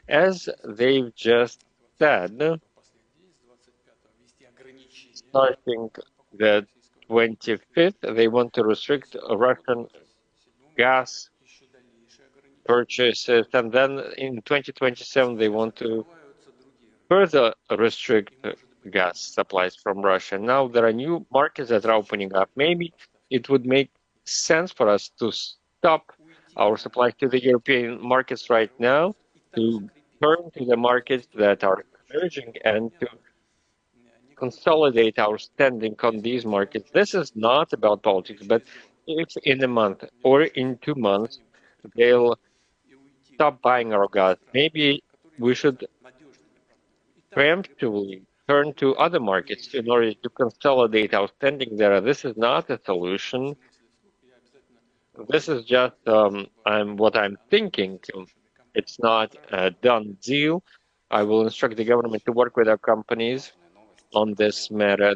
As they've just said, starting the 25th, they want to restrict Russian gas purchases, and then in 2027 they want to further restrict gas supplies from Russia. Now there are new markets that are opening up. Maybe it would make sense for us to stop our supply to the European markets right now, to turn to the markets that are emerging and to consolidate our standing on these markets. This is not about politics, but if in a month or in 2 months they'll stop buying our gas, maybe we should preemptively turn to other markets in order to consolidate our standing there. This is not a solution. This is just what I'm thinking. It's not a done deal. I will instruct the government to work with our companies on this matter.